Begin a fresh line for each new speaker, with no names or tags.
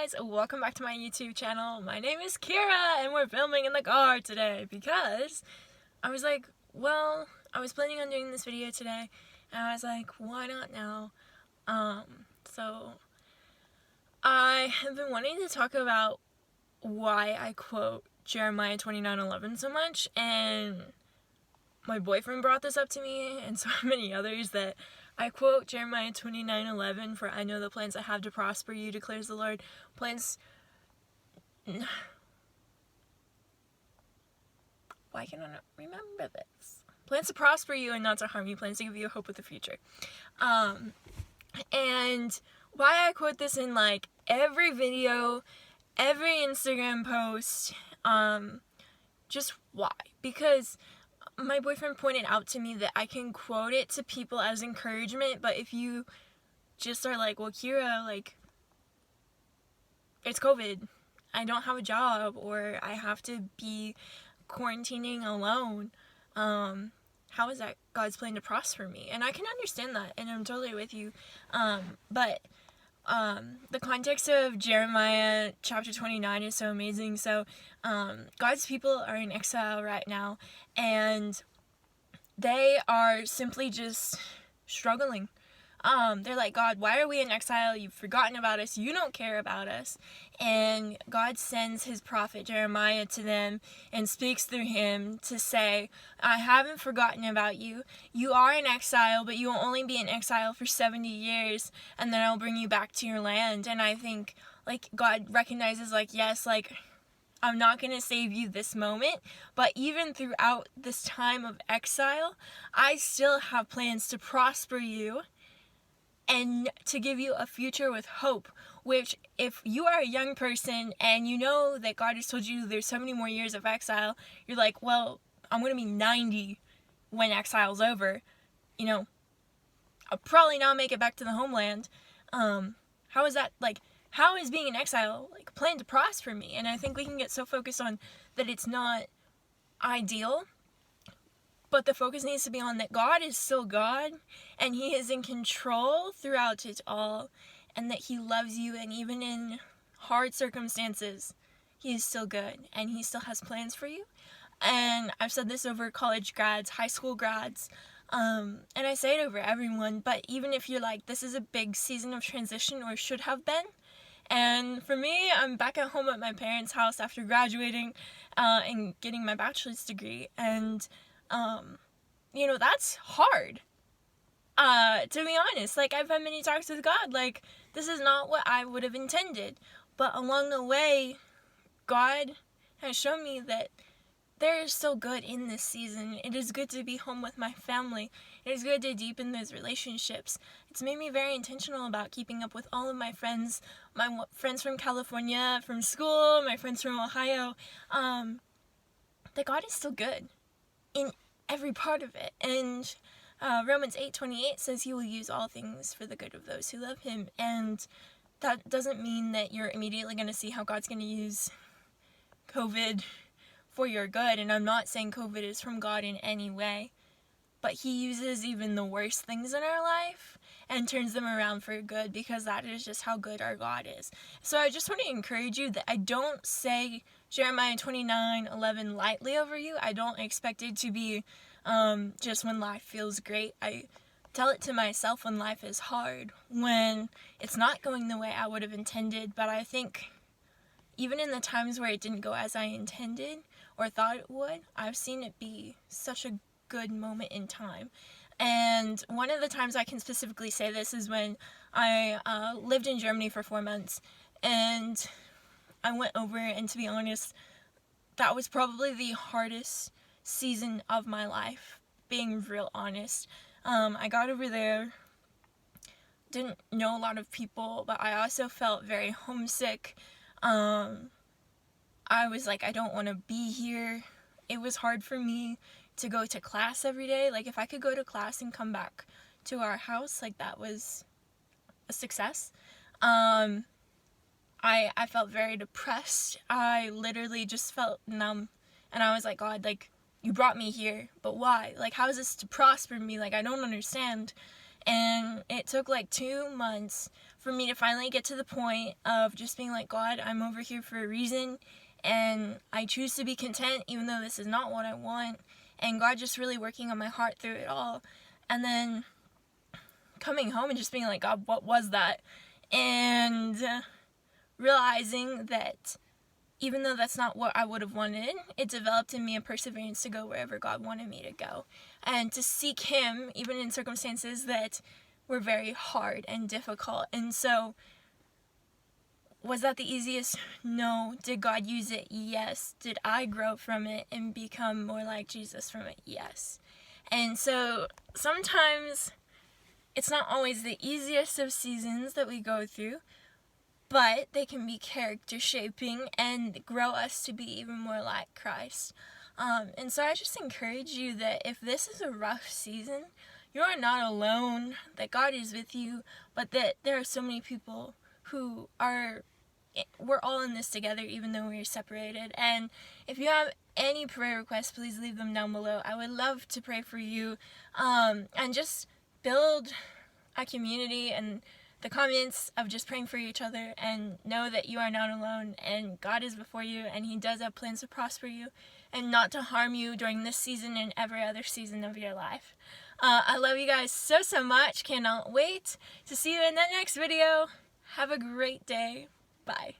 guys, welcome back to my YouTube channel. My name is Kira and we're filming in the car today because I was like, well, I was planning on doing this video today and I was like, why not now? So I have been wanting to talk about why I quote Jeremiah 29:11 so much, and my boyfriend brought this up to me and so many others that I quote Jeremiah 29:11, for I know the plans I have to prosper you, declares the Lord. Plans... Why can I not remember this? Plans to prosper you and not to harm you. Plans to give you a hope of the future. And why I quote this in like every video, every Instagram post, just why? Because my boyfriend pointed out to me that I can quote it to people as encouragement, but if you just are like, well, Kira, like, it's COVID, I don't have a job, or I have to be quarantining alone, how is that God's plan to prosper me? And I can understand that, and I'm totally with you, but the context of Jeremiah chapter 29 is so amazing. So God's people are in exile right now, and they are simply just struggling. They're like, God, why are we in exile? You've forgotten about us. You don't care about us. And God sends his prophet Jeremiah to them and speaks through him to say, I haven't forgotten about you. You are in exile, but you will only be in exile for 70 years, and then I'll bring you back to your land. And I think, like, God recognizes, like, yes, like, I'm not going to save you this moment, but even throughout this time of exile, I still have plans to prosper you and to give you a future with hope, which if you are a young person and you know that God has told you there's so many more years of exile, you're like, well, I'm going to be 90 when exile's over. You know, I'll probably not make it back to the homeland. How is that, like, how is being in exile, like, a plan to prosper me? And I think we can get so focused on that it's not ideal, but the focus needs to be on that God is still God, and he is in control throughout it all, and that he loves you, and even in hard circumstances, he is still good, and he still has plans for you. And I've said this over college grads, high school grads, and I say it over everyone, but even if you're like, this is a big season of transition, or should have been, and for me, I'm back at home at my parents' house after graduating and getting my bachelor's degree, and you know, that's hard, to be honest. Like, I've had many talks with God, like, this is not what I would have intended, but along the way, God has shown me that there is still good in this season. It is good to be home with my family. It is good to deepen those relationships. It's made me very intentional about keeping up with all of my friends from California, from school, my friends from Ohio, that God is still good in every part of it. And Romans 8:28 says he will use all things for the good of those who love him. And that doesn't mean that you're immediately going to see how God's going to use COVID for your good. And I'm not saying COVID is from God in any way, but he uses even the worst things in our life and turns them around for good, because that is just how good our God is. So I just want to encourage you that I don't say Jeremiah 29:11 lightly over you. I don't expect it to be just when life feels great. I tell it to myself when life is hard, when it's not going the way I would have intended. But I think even in the times where it didn't go as I intended or thought it would, I've seen it be such a good moment in time. And one of the times I can specifically say this is when I lived in Germany for 4 months, and I went over, and to be honest, that was probably the hardest season of my life, being real honest. I got over there, didn't know a lot of people, but I also felt very homesick. I was like, I don't want to be here. It was hard for me to go to class every day. Like, if I could go to class and come back to our house, like, that was a success. I felt very depressed. I literally just felt numb. And I was like, God, like, you brought me here, but why? Like, how is this to prosper me? Like, I don't understand. And it took like 2 months for me to finally get to the point of just being like, God, I'm over here for a reason, and I choose to be content even though this is not what I want, and God just really working on my heart through it all. And then coming home and just being like, God, what was that? And realizing that even though that's not what I would have wanted, it developed in me a perseverance to go wherever God wanted me to go, and to seek Him even in circumstances that were very hard and difficult. And so, was that the easiest? No. Did God use it? Yes. Did I grow from it and become more like Jesus from it? Yes. And so sometimes it's not always the easiest of seasons that we go through, but they can be character shaping and grow us to be even more like Christ. And so I just encourage you that if this is a rough season, you are not alone, that God is with you, but that there are so many people who we're all in this together even though we're separated. And if you have any prayer requests, please leave them down below. I would love to pray for you, and just build a community and the comments of just praying for each other, and know that you are not alone, and God is before you, and He does have plans to prosper you and not to harm you during this season and every other season of your life. I love you guys so much. Cannot wait to see you in that next video. Have a great day. Bye.